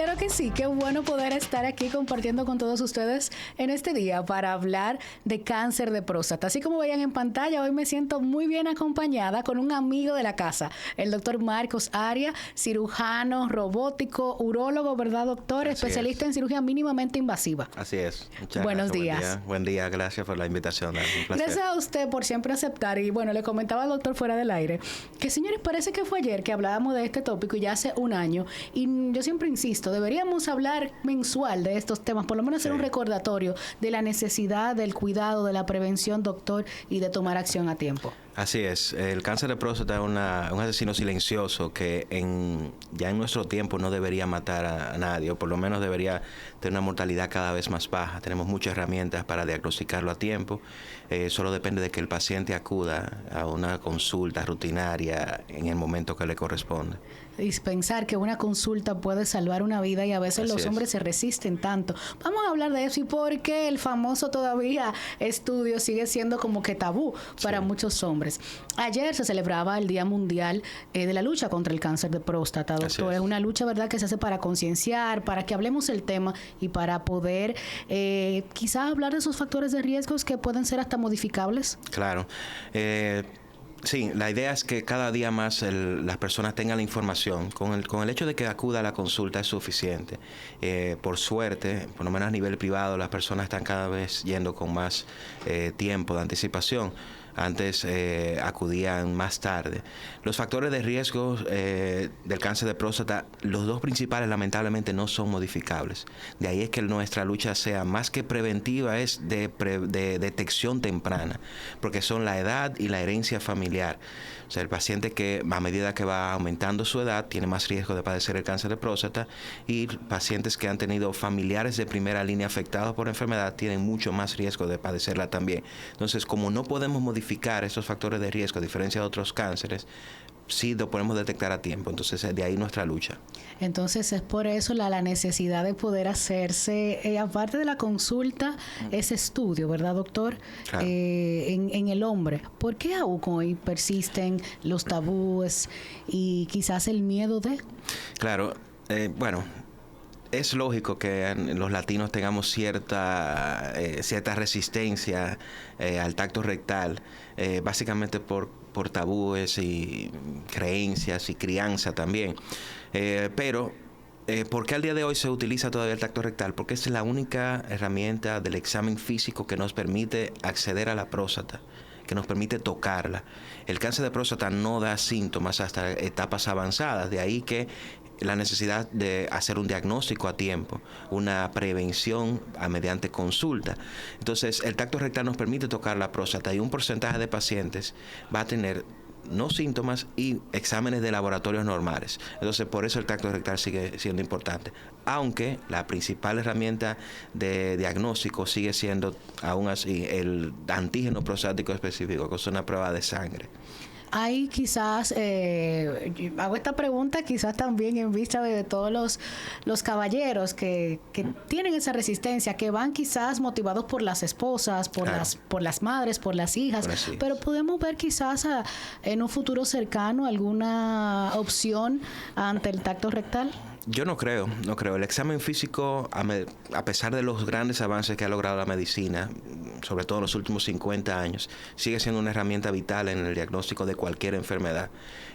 Claro que sí, qué bueno poder estar aquí compartiendo con todos ustedes en este día para hablar de cáncer de próstata. Así como veían en pantalla, hoy me siento muy bien acompañada con un amigo de la casa, el doctor Marcos Arias, cirujano, robótico, urólogo, ¿verdad, doctor? Así Especialista es. en cirugía mínimamente invasiva. Así es. Muchas Buenos gracias. días. Buen día, gracias por la invitación. Un placer. Gracias a usted por siempre aceptar. Y bueno, le comentaba al doctor fuera del aire que, señores, parece que fue ayer que hablábamos de este tópico y ya hace un año. Y yo siempre insisto, deberíamos hablar mensual de estos temas, por lo menos hacer un recordatorio de la necesidad del cuidado, de la prevención, doctor, y de tomar acción a tiempo. Así es. El cáncer de próstata es un asesino silencioso que ya en nuestro tiempo no debería matar a nadie, o por lo menos debería tener una mortalidad cada vez más baja. Tenemos muchas herramientas para diagnosticarlo a tiempo. Solo depende de que el paciente acuda a una consulta rutinaria en el momento que le corresponde. Y pensar que una consulta puede salvar una vida y a veces los hombres se resisten tanto. Vamos a hablar de eso y por qué el famoso todavía estudio sigue siendo como que tabú para muchos hombres. Ayer se celebraba el Día Mundial de la lucha contra el cáncer de próstata, doctor. Es una lucha, ¿verdad?, que se hace para concienciar, para que hablemos el tema y para poder quizás hablar de esos factores de riesgos que pueden ser hasta modificables. Claro. Sí, la idea es que cada día más las personas tengan la información. Con el hecho de que acuda a la consulta es suficiente. Por suerte, por lo menos a nivel privado, las personas están cada vez yendo con más tiempo de anticipación. Antes acudían más tarde. Los factores de riesgo del cáncer de próstata, los dos principales lamentablemente no son modificables. De ahí es que nuestra lucha sea más que preventiva, es de detección temprana, porque son la edad y la herencia familiar. O sea, el paciente que a medida que va aumentando su edad tiene más riesgo de padecer el cáncer de próstata, y pacientes que han tenido familiares de primera línea afectados por enfermedad tienen mucho más riesgo de padecerla también. Entonces, como no podemos modificar estos factores de riesgo, a diferencia de otros cánceres, sí lo podemos detectar a tiempo. Entonces, de ahí nuestra lucha. Entonces, es por eso la necesidad de poder hacerse, aparte de la consulta, ese estudio, ¿verdad, doctor? Claro. En el hombre. ¿Por qué aún hoy persisten los tabúes y quizás el miedo de...? Claro, bueno... Es lógico que los latinos tengamos cierta resistencia al tacto rectal, básicamente por tabúes y creencias y crianza también. Pero, ¿por qué al día de hoy se utiliza todavía el tacto rectal? Porque es la única herramienta del examen físico que nos permite acceder a la próstata, que nos permite tocarla. El cáncer de próstata no da síntomas hasta etapas avanzadas, de ahí que la necesidad de hacer un diagnóstico a tiempo, una prevención mediante consulta. Entonces, el tacto rectal nos permite tocar la próstata y un porcentaje de pacientes va a tener no síntomas y exámenes de laboratorios normales. Entonces, por eso el tacto rectal sigue siendo importante. Aunque la principal herramienta de diagnóstico sigue siendo, aún así, el antígeno prostático específico, que es una prueba de sangre. Hay quizás, hago esta pregunta quizás también en vista de todos los caballeros que tienen esa resistencia, que van quizás motivados por las esposas, por las madres, por las hijas, pero podemos ver quizás en un futuro cercano alguna opción ante el tacto rectal. Yo no creo. El examen físico, a pesar de los grandes avances que ha logrado la medicina, sobre todo en los últimos 50 años, sigue siendo una herramienta vital en el diagnóstico de cualquier enfermedad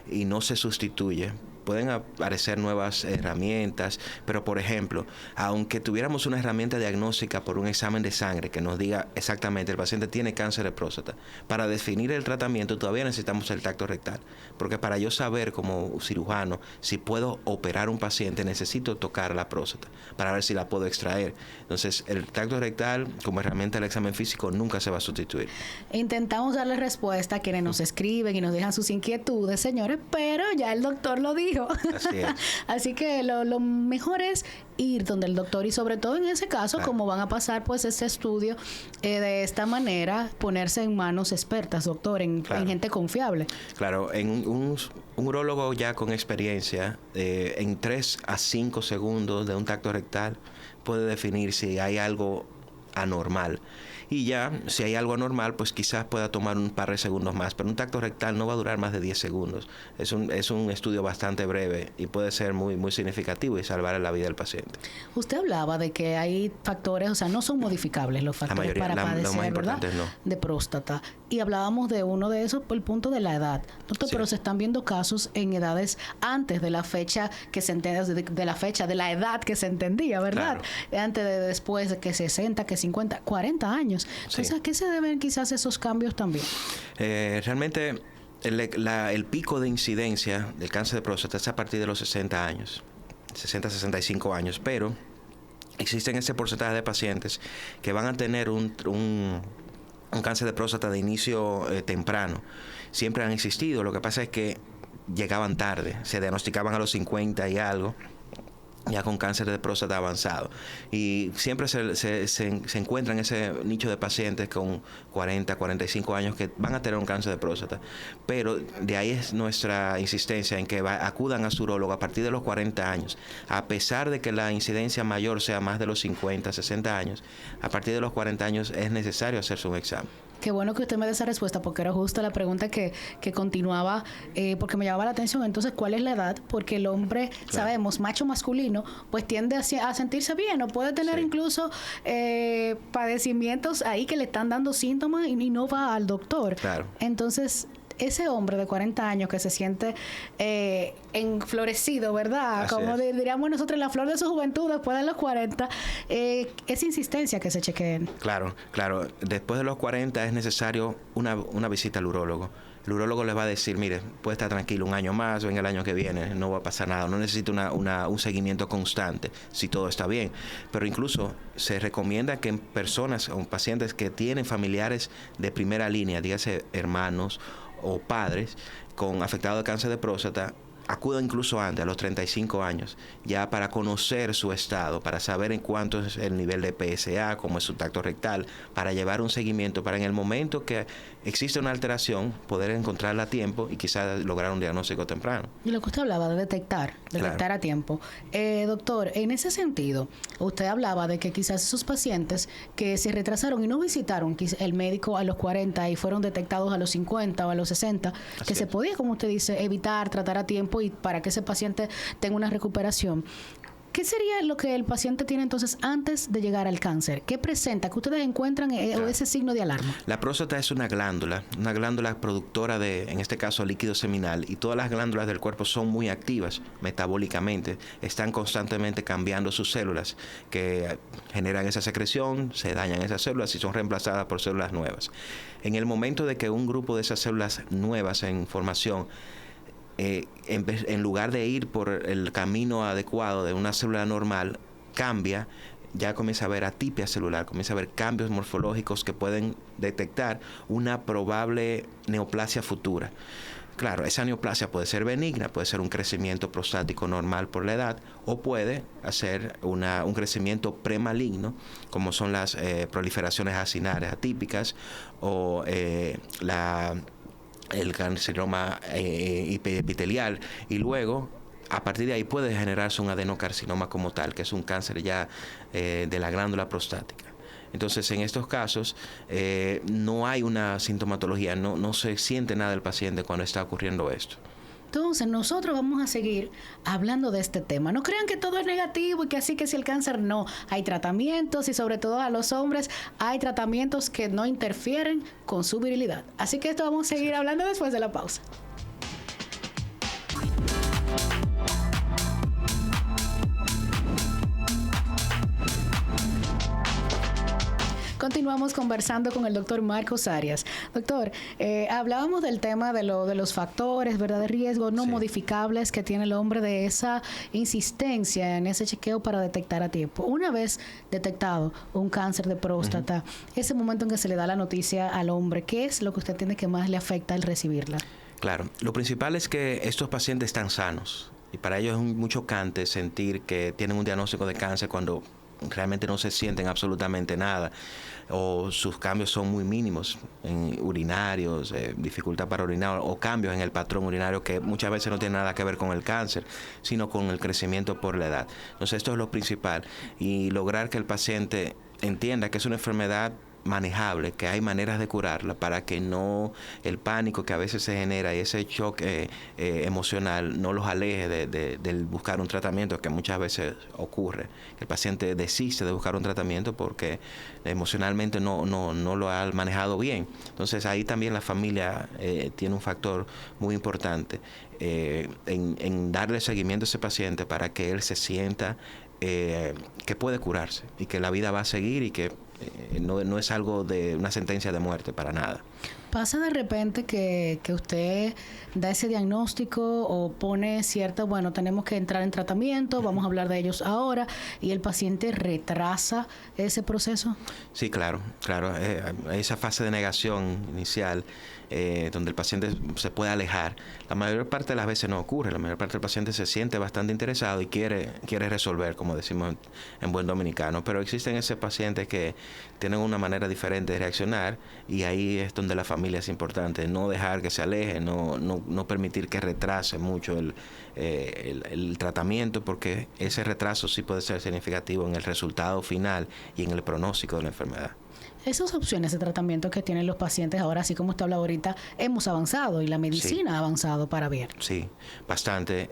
y no se sustituye. Pueden aparecer nuevas herramientas, pero por ejemplo, aunque tuviéramos una herramienta diagnóstica por un examen de sangre que nos diga exactamente el paciente tiene cáncer de próstata, para definir el tratamiento todavía necesitamos el tacto rectal, porque para yo saber como cirujano si puedo operar un paciente necesito tocar la próstata para ver si la puedo extraer. Entonces, el tacto rectal como herramienta del examen físico nunca se va a sustituir. Intentamos darle respuesta a quienes nos escriben y nos dejan sus inquietudes, señores, pero ya el doctor lo dijo. Así es. Así que lo mejor es ir donde el doctor y sobre todo en ese caso, como van a pasar pues este estudio de esta manera, ponerse en manos expertas, doctor, en gente confiable. Claro, en un urólogo ya con experiencia, en 3 a 5 segundos de un tacto rectal puede definir si hay algo anormal. y ya si hay algo anormal, pues quizás pueda tomar un par de segundos más, pero un tacto rectal no va a durar más de 10 segundos. Es un estudio bastante breve y puede ser muy, muy significativo y salvar la vida del paciente. Usted hablaba de que hay factores, o sea, no son modificables los factores para padecer, ¿verdad? No. De próstata. Y hablábamos de uno de esos por el punto de la edad. Doctor, pero se están viendo casos en edades antes de la fecha que se entendía, de la edad que se entendía, ¿verdad? Claro. Antes de después de que 60, que 50, 40 años. Entonces, ¿a qué se deben quizás esos cambios también? Realmente el pico de incidencia del cáncer de próstata es a partir de los 60 años, 60, 65 años, pero existen ese porcentaje de pacientes que van a tener un cáncer de próstata de inicio temprano. Siempre han existido, lo que pasa es que llegaban tarde, se diagnosticaban a los 50 y algo, ya con cáncer de próstata avanzado. Y siempre se encuentran ese nicho de pacientes con 40, 45 años que van a tener un cáncer de próstata. Pero de ahí es nuestra insistencia en que acudan a su urólogo a partir de los 40 años. A pesar de que la incidencia mayor sea más de los 50, 60 años, a partir de los 40 años es necesario hacerse un examen. Qué bueno que usted me dé esa respuesta, porque era justo la pregunta que continuaba, porque me llamaba la atención. Entonces, ¿cuál es la edad? Porque el hombre, sabemos, macho masculino, pues tiende a sentirse bien, o puede tener incluso padecimientos ahí que le están dando síntomas y no va al doctor. Claro. Entonces, ese hombre de 40 años que se siente enflorecido, ¿verdad? Así como es. diríamos nosotros, la flor de su juventud después de los 40, es insistencia que se chequeen. Claro. Después de los 40 es necesario una visita al urólogo. El urólogo les va a decir, mire, puede estar tranquilo un año más, venga el año que viene, no va a pasar nada. No necesita un seguimiento constante si todo está bien. Pero incluso se recomienda que en personas o pacientes que tienen familiares de primera línea, dígase hermanos o padres con afectado de cáncer de próstata, acuda incluso antes, a los 35 años, ya para conocer su estado, para saber en cuánto es el nivel de PSA, cómo es su tacto rectal, para llevar un seguimiento, para en el momento que existe una alteración, poder encontrarla a tiempo y quizás lograr un diagnóstico temprano. Y lo que usted hablaba de detectar claro, a tiempo. Doctor, en ese sentido, usted hablaba de que quizás esos pacientes que se retrasaron y no visitaron el médico a los 40 y fueron detectados a los 50 o a los 60, que se podía, como usted dice, evitar, tratar a tiempo y para que ese paciente tenga una recuperación. ¿Qué sería lo que el paciente tiene entonces antes de llegar al cáncer? ¿Qué presenta? ¿Qué ustedes encuentran o ese signo de alarma? La próstata es una glándula productora de, en este caso, líquido seminal, y todas las glándulas del cuerpo son muy activas metabólicamente, están constantemente cambiando sus células que generan esa secreción, se dañan esas células y son reemplazadas por células nuevas. En el momento de que un grupo de esas células nuevas en formación en lugar de ir por el camino adecuado de una célula normal, cambia, ya comienza a haber atipia celular, comienza a haber cambios morfológicos que pueden detectar una probable neoplasia futura. Claro, esa neoplasia puede ser benigna, puede ser un crecimiento prostático normal por la edad, o puede hacer un crecimiento premaligno, como son las proliferaciones acinares atípicas o el carcinoma epitelial, y luego a partir de ahí puede generarse un adenocarcinoma como tal, que es un cáncer ya de la glándula prostática. Entonces, en estos casos no hay una sintomatología, no se siente nada del paciente cuando está ocurriendo esto. Entonces, nosotros vamos a seguir hablando de este tema. No crean que todo es negativo y que así que si el cáncer no. Hay tratamientos y sobre todo a los hombres hay tratamientos que no interfieren con su virilidad. Así que esto vamos a seguir hablando después de la pausa. Continuamos conversando con el doctor Marcos Arias. Doctor, hablábamos del tema de los factores, ¿verdad?, de riesgo no modificables que tiene el hombre, de esa insistencia en ese chequeo para detectar a tiempo. Una vez detectado un cáncer de próstata, ese momento en que se le da la noticia al hombre, ¿qué es lo que usted tiene que más le afecta al recibirla? Claro, lo principal es que estos pacientes están sanos y para ellos es muy chocante sentir que tienen un diagnóstico de cáncer cuando realmente no se sienten absolutamente nada, o sus cambios son muy mínimos, en urinarios, dificultad para orinar, o cambios en el patrón urinario que muchas veces no tienen nada que ver con el cáncer, sino con el crecimiento por la edad. Entonces esto es lo principal, y lograr que el paciente entienda que es una enfermedad manejable, que hay maneras de curarla para que no el pánico que a veces se genera y ese choque emocional no los aleje de buscar un tratamiento, que muchas veces ocurre. El paciente desiste de buscar un tratamiento porque emocionalmente no lo ha manejado bien. Entonces ahí también la familia tiene un factor muy importante en darle seguimiento a ese paciente para que él se sienta que puede curarse y que la vida va a seguir y que no es algo de una sentencia de muerte para nada. ¿Pasa de repente que usted da ese diagnóstico o pone cierta, bueno, tenemos que entrar en tratamiento, vamos a hablar de ellos ahora, y el paciente retrasa ese proceso? Sí, claro. Esa fase de negación inicial, donde el paciente se puede alejar, la mayor parte de las veces no ocurre. La mayor parte del paciente se siente bastante interesado y quiere resolver, como decimos en buen dominicano, pero existen esos pacientes que tienen una manera diferente de reaccionar, y ahí es donde la familia es importante, no dejar que se aleje, no permitir que retrase mucho el tratamiento, porque ese retraso sí puede ser significativo en el resultado final y en el pronóstico de la enfermedad. Esas opciones de tratamiento que tienen los pacientes ahora, así como usted habla ahorita, hemos avanzado y la medicina ha avanzado para bien. Sí, bastante.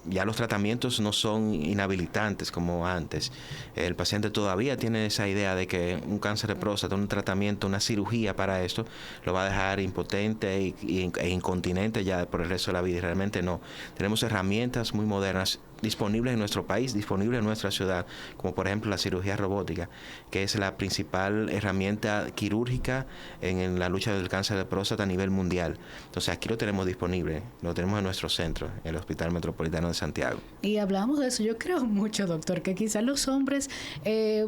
Ya los tratamientos no son inhabilitantes como antes. El paciente todavía tiene esa idea de que un cáncer de próstata, un tratamiento, una cirugía para esto, lo va a dejar impotente e incontinente ya por el resto de la vida. Y realmente no. Tenemos herramientas muy modernas disponibles en nuestro país, disponibles en nuestra ciudad, como por ejemplo la cirugía robótica, que es la principal herramienta quirúrgica en la lucha del cáncer de próstata a nivel mundial. Entonces aquí lo tenemos disponible, lo tenemos en nuestro centro, en el Hospital Metropolitano de Santiago. Y hablamos de eso, yo creo mucho, doctor, que quizás los hombres,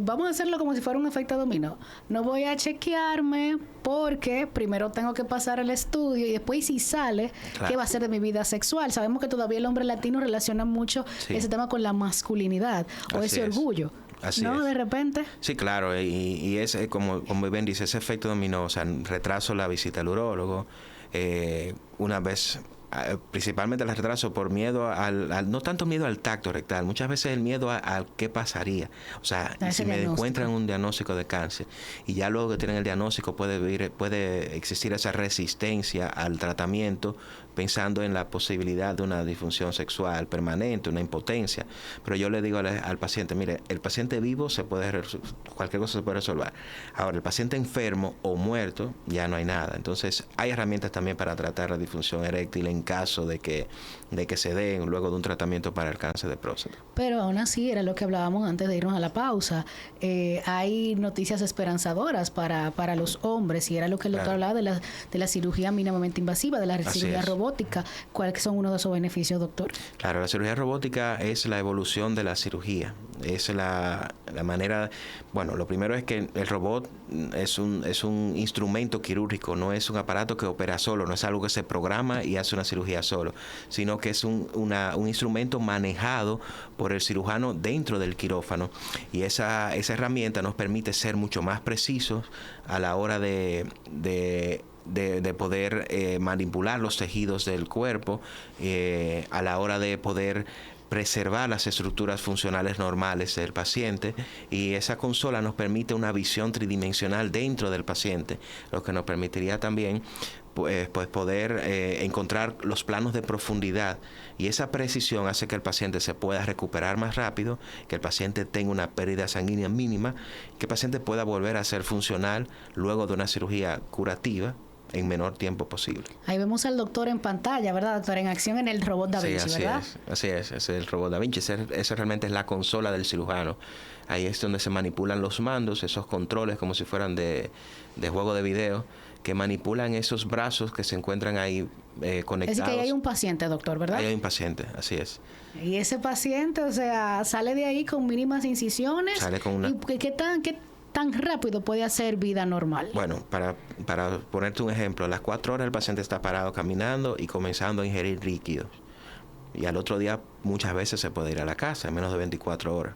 vamos a hacerlo como si fuera un efecto dominó. No voy a chequearme porque primero tengo que pasar el estudio y después si sale, claro, ¿qué va a ser de mi vida sexual? Sabemos que todavía el hombre latino relaciona mucho ese tema con la masculinidad o Así ese es. orgullo. Así ¿No? es. De repente. Sí, claro, y es como bien dice, ese efecto dominó, o sea, retraso la visita al urólogo, una vez, principalmente el retraso por miedo no tanto miedo al tacto rectal, muchas veces el miedo a qué pasaría. O sea, si me encuentran un diagnóstico de cáncer y ya luego que tienen el diagnóstico puede existir esa resistencia al tratamiento, pensando en la posibilidad de una disfunción sexual permanente, una impotencia. Pero yo le digo al paciente, mire, el paciente vivo cualquier cosa se puede resolver. Ahora, el paciente enfermo o muerto, ya no hay nada. Entonces, hay herramientas también para tratar la disfunción eréctil en caso de que se den luego de un tratamiento para el cáncer de próstata. Pero aún así, era lo que hablábamos antes de irnos a la pausa, hay noticias esperanzadoras para los hombres, y era lo que el doctor hablaba de la cirugía mínimamente invasiva, de la cirugía robótica. ¿Cuáles son uno de esos beneficios, doctor? Claro, la cirugía robótica es la evolución de la cirugía. Es la manera... Bueno, lo primero es que el robot es un instrumento quirúrgico, no es un aparato que opera solo, no es algo que se programa y hace una cirugía solo, sino que es un instrumento manejado por el cirujano dentro del quirófano. Y esa herramienta nos permite ser mucho más precisos a la hora de poder manipular los tejidos del cuerpo, a la hora de poder preservar las estructuras funcionales normales del paciente, y esa consola nos permite una visión tridimensional dentro del paciente, lo que nos permitiría también pues poder encontrar los planos de profundidad, y esa precisión hace que el paciente se pueda recuperar más rápido, que el paciente tenga una pérdida sanguínea mínima, que el paciente pueda volver a ser funcional luego de una cirugía curativa en menor tiempo posible. Ahí vemos al doctor en pantalla, ¿verdad, doctor? En acción en el robot Da Vinci, sí, ¿verdad? Así es, es el robot Da Vinci. Eso realmente es la consola del cirujano. Ahí es donde se manipulan los mandos, esos controles como si fueran de juego de video, que manipulan esos brazos que se encuentran ahí conectados. Es decir, que ahí hay un paciente, doctor, ¿verdad? Ahí hay un paciente, así es. Y ese paciente, o sea, sale de ahí con mínimas incisiones. Sale con una... ¿Y qué tan rápido puede hacer vida normal? Bueno, para ponerte un ejemplo, a las 4 horas el paciente está parado caminando y comenzando a ingerir líquidos. Y al otro día muchas veces se puede ir a la casa en menos de 24 horas.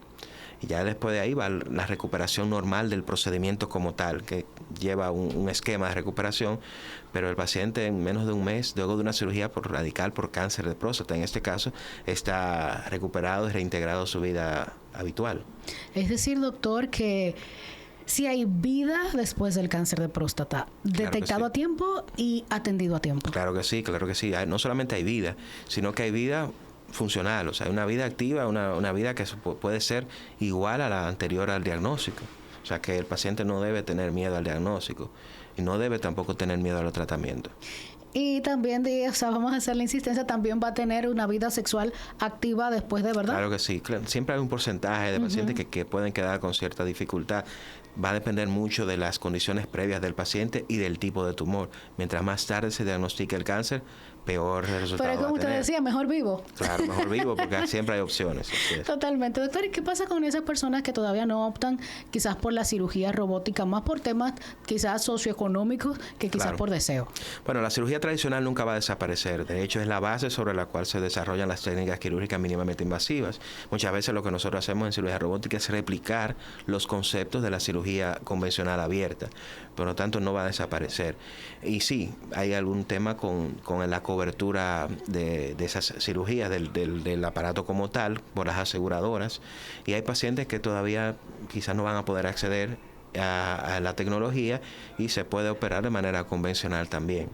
Y ya después de ahí va la recuperación normal del procedimiento como tal, que lleva un esquema de recuperación, pero el paciente en menos de un mes, luego de una cirugía radical por cáncer de próstata, en este caso, está recuperado y reintegrado a su vida habitual. Es decir, doctor, que si hay vida después del cáncer de próstata, detectado a tiempo y atendido a tiempo. Claro que sí, claro que sí. No solamente hay vida, sino que hay vida funcional, o sea, hay una vida activa, una vida que puede ser igual a la anterior al diagnóstico. O sea, que el paciente no debe tener miedo al diagnóstico y no debe tampoco tener miedo al tratamiento. Y también, o sea, vamos a hacer la insistencia, también va a tener una vida sexual activa después de, ¿verdad? Claro que sí. Siempre hay un porcentaje de pacientes que pueden quedar con cierta dificultad. Va a depender mucho de las condiciones previas del paciente y del tipo de tumor. Mientras más tarde se diagnostique el cáncer, peor resultado. Pero como usted decía, mejor vivo. Claro, mejor vivo porque siempre hay opciones. Totalmente. Doctor, ¿y qué pasa con esas personas que todavía no optan quizás por la cirugía robótica, más por temas quizás socioeconómicos que quizás por deseo? Bueno, la cirugía tradicional nunca va a desaparecer. De hecho, es la base sobre la cual se desarrollan las técnicas quirúrgicas mínimamente invasivas. Muchas veces lo que nosotros hacemos en cirugía robótica es replicar los conceptos de la cirugía convencional abierta. Por lo tanto, no va a desaparecer. Y sí, hay algún tema con la cobertura de esas cirugías, del aparato como tal, por las aseguradoras. Y hay pacientes que todavía quizás no van a poder acceder a la tecnología y se puede operar de manera convencional también.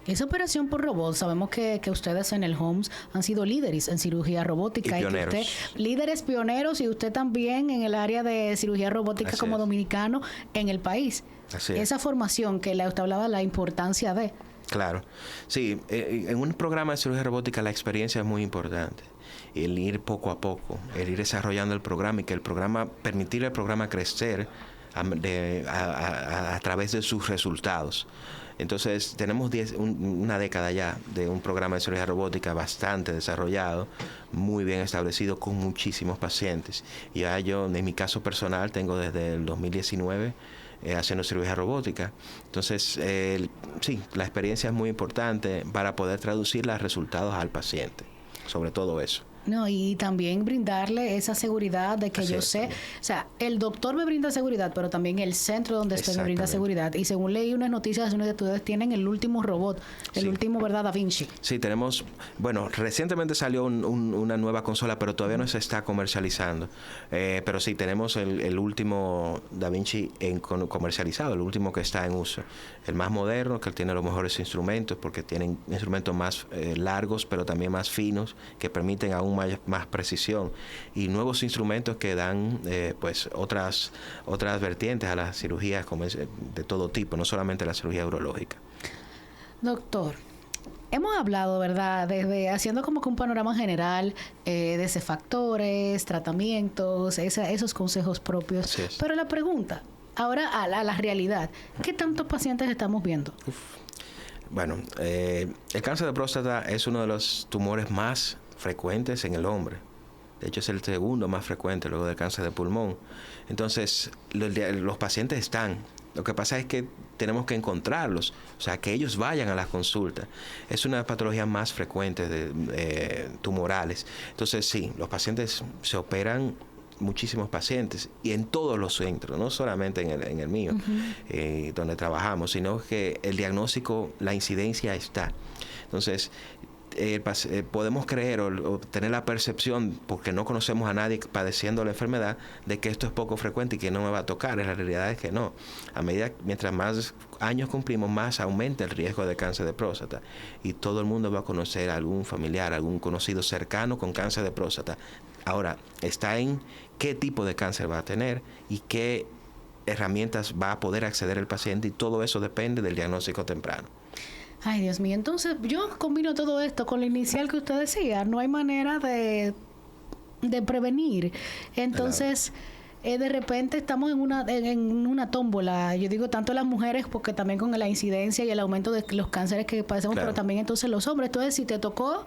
Esa operación por robot, sabemos que ustedes en el HOMS han sido líderes en cirugía robótica. Y pioneros. Líderes pioneros, y usted también en el área de cirugía robótica Así como es. dominicano en el país. Así es. Esa formación que usted hablaba, la importancia de... Claro. Sí, en un programa de cirugía robótica la experiencia es muy importante. El ir poco a poco, el ir desarrollando el programa y que permitir al programa crecer a través de sus resultados. Entonces, tenemos una década ya de un programa de cirugía robótica bastante desarrollado, muy bien establecido, con muchísimos pacientes. Ya yo, en mi caso personal, tengo desde el 2019 haciendo cirugía robótica. Entonces, sí, la experiencia es muy importante para poder traducir los resultados al paciente, sobre todo eso. No, y también brindarle esa seguridad de que Así yo es, sé, también. o sea, el doctor me brinda seguridad, pero también el centro donde estoy me brinda seguridad. Y según leí unas noticias de unos de ustedes, tienen el último robot, el último, ¿verdad? Da Vinci. Sí, tenemos, bueno, recientemente salió una nueva consola, pero todavía no se está comercializando. Pero sí, tenemos el último Da Vinci comercializado, el último que está en uso. El más moderno, que tiene los mejores instrumentos, porque tienen instrumentos más largos, pero también más finos, que permiten aún más precisión, y nuevos instrumentos que dan pues otras vertientes a las cirugías de todo tipo, no solamente la cirugía urológica. Doctor, hemos hablado, ¿verdad?, desde haciendo como que un panorama general de factores, tratamientos, esos consejos propios. Pero la pregunta, ahora a la realidad, ¿qué tantos pacientes estamos viendo? Bueno, el cáncer de próstata es uno de los tumores más frecuentes en el hombre. De hecho, es el segundo más frecuente luego del cáncer de pulmón. Entonces, los pacientes están. Lo que pasa es que tenemos que encontrarlos, o sea, que ellos vayan a las consultas. Es una de las patologías más frecuentes tumorales. Entonces, sí, los pacientes se operan, muchísimos pacientes, y en todos los centros, no solamente en el mío, donde trabajamos, sino que el diagnóstico, la incidencia está. Entonces, podemos creer o tener la percepción, porque no conocemos a nadie padeciendo la enfermedad, de que esto es poco frecuente y que no me va a tocar. La realidad es que no. Mientras más años cumplimos, más aumenta el riesgo de cáncer de próstata, y todo el mundo va a conocer a algún familiar, algún conocido cercano con cáncer de próstata. Ahora, está en qué tipo de cáncer va a tener y qué herramientas va a poder acceder el paciente, y todo eso depende del diagnóstico temprano. Ay, Dios mío. Entonces, yo combino todo esto con la inicial que usted decía. No hay manera de prevenir. Entonces, de repente estamos en una tómbola. Yo digo tanto las mujeres, porque también con la incidencia y el aumento de los cánceres que padecemos, pero también entonces los hombres. Entonces, si te tocó,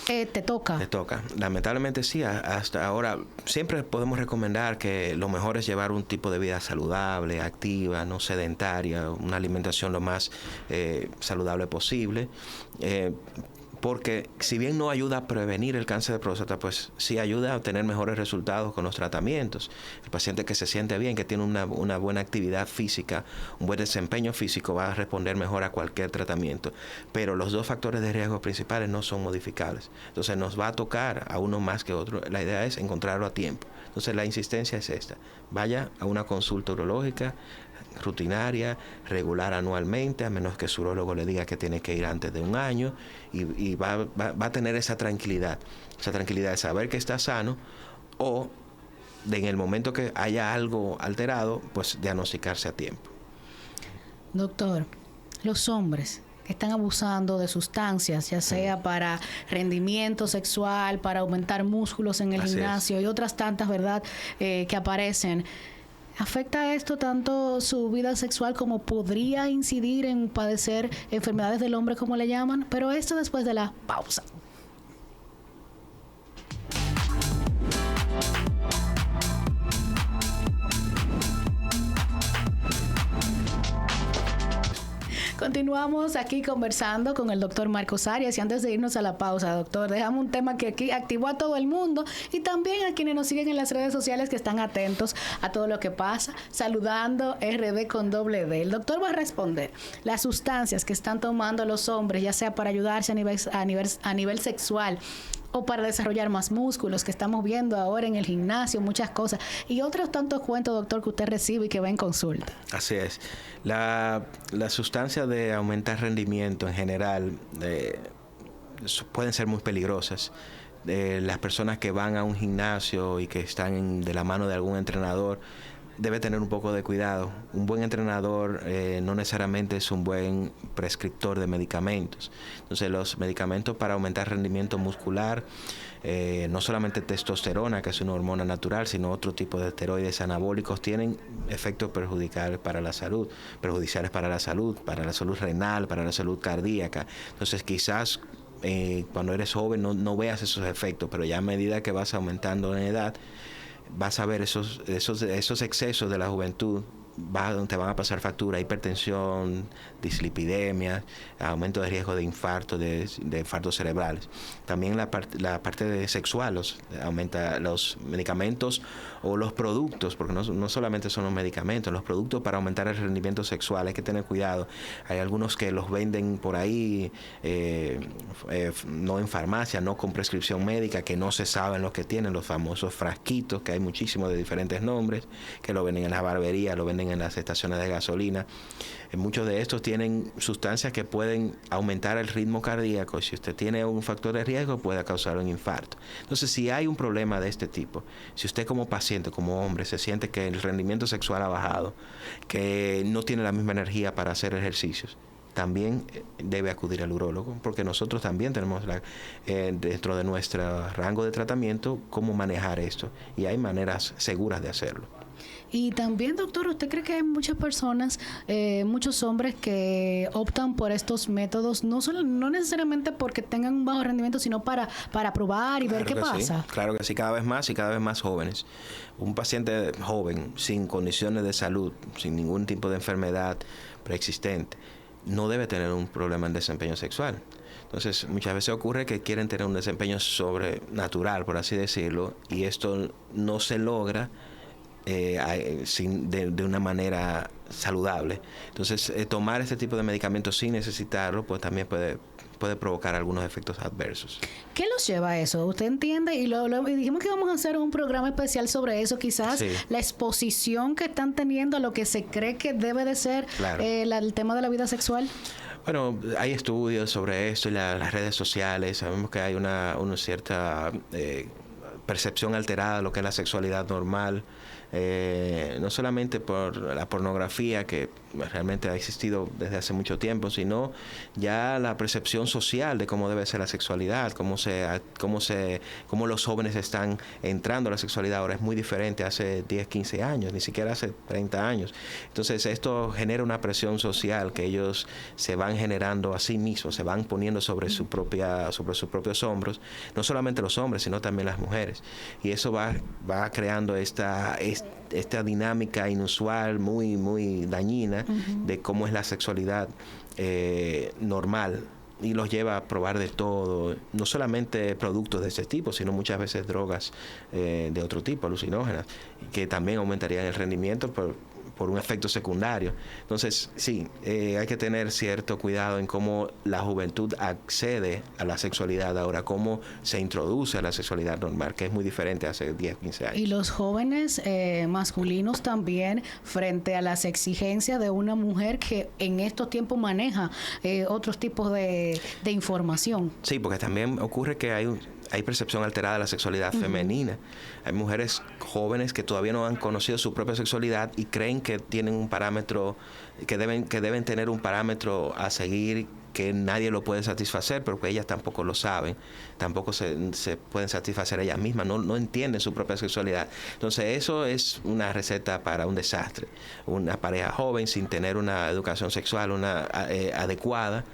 te toca. Te toca. Lamentablemente sí. Hasta ahora siempre podemos recomendar que lo mejor es llevar un tipo de vida saludable, activa, no sedentaria, una alimentación lo más saludable posible. porque si bien no ayuda a prevenir el cáncer de próstata, pues sí ayuda a obtener mejores resultados con los tratamientos. El paciente que se siente bien, que tiene una buena actividad física, un buen desempeño físico, va a responder mejor a cualquier tratamiento. Pero los dos factores de riesgo principales no son modificables. Entonces nos va a tocar a uno más que otro. La idea es encontrarlo a tiempo. Entonces la insistencia es esta: vaya a una consulta urológica rutinaria, regular anualmente, a menos que su urólogo le diga que tiene que ir antes de un año, y va a tener esa tranquilidad de saber que está sano, o en el momento que haya algo alterado, pues diagnosticarse a tiempo. Doctor, los hombres que están abusando de sustancias, ya sea para rendimiento sexual, para aumentar músculos en el gimnasio y otras tantas, ¿verdad?, que aparecen, ¿afecta esto tanto su vida sexual como podría incidir en padecer enfermedades del hombre, como le llaman? Pero esto después de la pausa. Continuamos aquí conversando con el doctor Marcos Arias, y antes de irnos a la pausa, doctor, dejamos un tema que aquí activó a todo el mundo y también a quienes nos siguen en las redes sociales, que están atentos a todo lo que pasa. Saludando RD con doble D. El doctor va a responder las sustancias que están tomando los hombres, ya sea para ayudarse a nivel sexual o para desarrollar más músculos, que estamos viendo ahora en el gimnasio, muchas cosas, y otros tantos cuentos, doctor, que usted recibe y que va en consulta. Así es. La sustancia de aumentar rendimiento en general pueden ser muy peligrosas. Las personas que van a un gimnasio y que están de la mano de algún entrenador, debe tener un poco de cuidado. Un buen entrenador no necesariamente es un buen prescriptor de medicamentos. Entonces, los medicamentos para aumentar rendimiento muscular, no solamente testosterona, que es una hormona natural, sino otro tipo de esteroides anabólicos, tienen efectos perjudiciales para la salud, para la salud renal, para la salud cardíaca. Entonces, quizás cuando eres joven no veas esos efectos, pero ya a medida que vas aumentando en edad, vas a ver esos excesos de la juventud, te van a pasar factura: hipertensión, dislipidemia, aumento de riesgo de infarto, de infartos cerebrales. También la parte de sexual, aumenta los medicamentos o los productos, porque no solamente son los medicamentos, los productos para aumentar el rendimiento sexual. Hay que tener cuidado. Hay algunos que los venden por ahí, no en farmacia, no con prescripción médica, que no se saben lo que tienen, los famosos frasquitos, que hay muchísimos de diferentes nombres, que lo venden en las barberías, lo venden en las estaciones de gasolina. Muchos de estos tienen sustancias que pueden aumentar el ritmo cardíaco, y si usted tiene un factor de riesgo, puede causar un infarto. Entonces, si hay un problema de este tipo, si usted como paciente, como hombre, se siente que el rendimiento sexual ha bajado, que no tiene la misma energía para hacer ejercicios, también debe acudir al urólogo, porque nosotros también tenemos dentro de nuestro rango de tratamiento cómo manejar esto, y hay maneras seguras de hacerlo. Y también, doctor, ¿usted cree que hay muchas personas, muchos hombres que optan por estos métodos, no necesariamente porque tengan un bajo rendimiento, sino para probar y ver qué pasa? Sí, claro que sí, cada vez más y cada vez más jóvenes. Un paciente joven, sin condiciones de salud, sin ningún tipo de enfermedad preexistente, no debe tener un problema en desempeño sexual. Entonces, muchas veces ocurre que quieren tener un desempeño sobrenatural, por así decirlo, y esto no se logra de una manera saludable. Entonces, tomar este tipo de medicamentos sin necesitarlo, pues también puede provocar algunos efectos adversos. ¿Qué los lleva a eso? ¿Usted entiende? Y dijimos que íbamos a hacer un programa especial sobre eso, quizás sí. La exposición que están teniendo a lo que se cree que debe de ser, claro, el tema de la vida sexual. Bueno, hay estudios sobre esto y las redes sociales. Sabemos que hay una cierta percepción alterada de lo que es la sexualidad normal. No solamente por la pornografía, que realmente ha existido desde hace mucho tiempo, sino ya la percepción social de cómo debe ser la sexualidad, cómo los jóvenes están entrando a la sexualidad ahora es muy diferente hace 10, 15 años, ni siquiera hace 30 años. Entonces esto genera una presión social que ellos se van generando a sí mismos, se van poniendo sobre sus propios hombros, no solamente los hombres, sino también las mujeres. Y eso va creando esta dinámica inusual, muy, muy dañina, uh-huh, de cómo es la sexualidad normal y los lleva a probar de todo, no solamente productos de ese tipo, sino muchas veces drogas de otro tipo, alucinógenas, que también aumentarían el rendimiento por un efecto secundario. Entonces, sí, hay que tener cierto cuidado en cómo la juventud accede a la sexualidad ahora, cómo se introduce a la sexualidad normal, que es muy diferente hace 10, 15 años. Y los jóvenes masculinos también, frente a las exigencias de una mujer que en estos tiempos maneja otros tipos de información. Sí, porque también ocurre que hay percepción alterada de la sexualidad femenina. Hay mujeres jóvenes que todavía no han conocido su propia sexualidad y creen que tienen un parámetro, que deben tener un parámetro a seguir, que nadie lo puede satisfacer, pero que ellas tampoco lo saben, tampoco se pueden satisfacer ellas mismas, no entienden su propia sexualidad. Entonces eso es una receta para un desastre. Una pareja joven sin tener una educación sexual adecuada,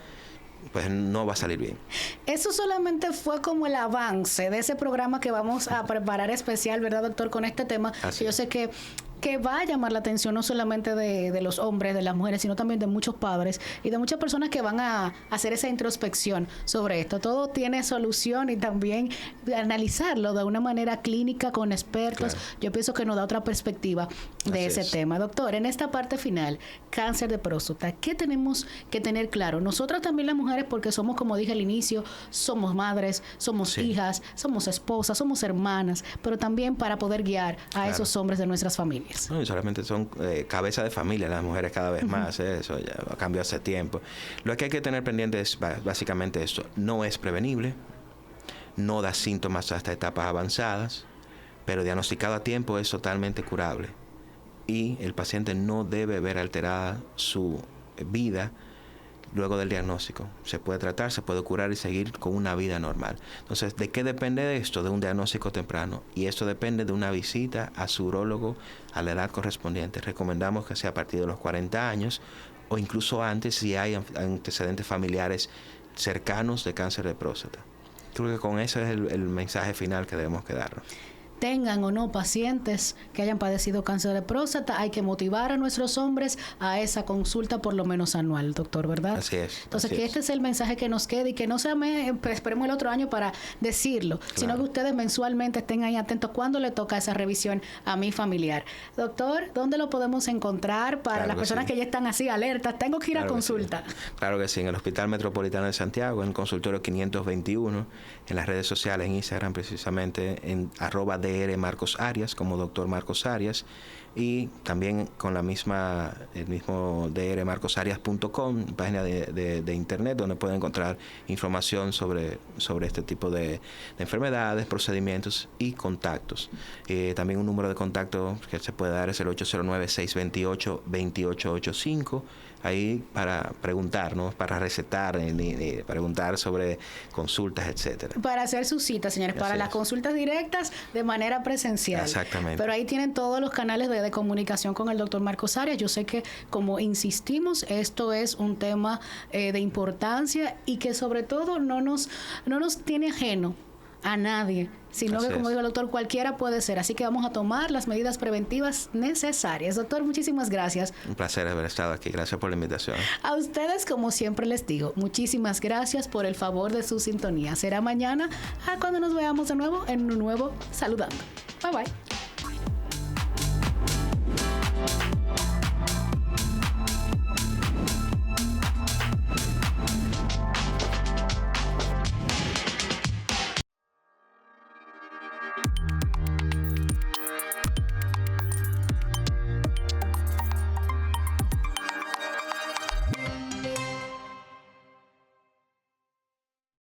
pues no va a salir bien. Eso solamente fue como el avance de ese programa que vamos a preparar especial, ¿verdad, doctor? Con este tema, que yo sé que va a llamar la atención no solamente de los hombres, de las mujeres, sino también de muchos padres y de muchas personas que van a hacer esa introspección sobre esto. Todo tiene solución y también analizarlo de una manera clínica con expertos. Claro. Yo pienso que nos da otra perspectiva de ese tema. Doctor, en esta parte final, cáncer de próstata, ¿qué tenemos que tener claro? Nosotras también las mujeres, porque somos, como dije al inicio, somos madres, somos hijas, somos esposas, somos hermanas, pero también para poder guiar a esos hombres de nuestras familias. No, y solamente son cabeza de familia las mujeres cada vez más, eso ya ha cambiado hace tiempo. Lo que hay que tener pendiente es básicamente esto: no es prevenible, no da síntomas hasta etapas avanzadas, pero diagnosticado a tiempo es totalmente curable y el paciente no debe ver alterada su vida luego del diagnóstico. Se puede tratar, se puede curar y seguir con una vida normal. Entonces, ¿de qué depende de esto? De un diagnóstico temprano. Y esto depende de una visita a su urólogo a la edad correspondiente. Recomendamos que sea a partir de los 40 años o incluso antes si hay antecedentes familiares cercanos de cáncer de próstata. Creo que con eso es el mensaje final que debemos quedarnos. Tengan o no pacientes que hayan padecido cáncer de próstata, hay que motivar a nuestros hombres a esa consulta por lo menos anual, doctor, ¿verdad? Así es. Entonces, que este es el mensaje que nos quede y que no sea esperemos el otro año para decirlo, sino que ustedes mensualmente estén ahí atentos cuando le toca esa revisión a mi familiar. Doctor, ¿dónde lo podemos encontrar para las personas que ya están así alertas? Tengo que ir a consulta. Claro que sí, en el Hospital Metropolitano de Santiago, en el consultorio 521, en las redes sociales, en Instagram precisamente, en @DR Marcos Arias, como doctor Marcos Arias, y también con el mismo drmarcosarias.com, página de internet donde pueden encontrar información sobre este tipo de enfermedades, procedimientos y contactos. También un número de contacto que se puede dar es el 809-628-2885, ahí para preguntar, ¿no? Para recetar, preguntar sobre consultas, etcétera. Para hacer sus citas, señores, para las consultas directas de manera presencial. Exactamente. Pero ahí tienen todos los canales de comunicación con el doctor Marcos Arias. Yo sé que, como insistimos, esto es un tema de importancia y que sobre todo no nos tiene ajeno a nadie, sino que, como dijo el doctor, cualquiera puede ser. Así que vamos a tomar las medidas preventivas necesarias. Doctor, muchísimas gracias. Un placer haber estado aquí. Gracias por la invitación. A ustedes, como siempre les digo, muchísimas gracias por el favor de su sintonía. Será mañana cuando nos veamos de nuevo en un nuevo Saludando. Bye, bye.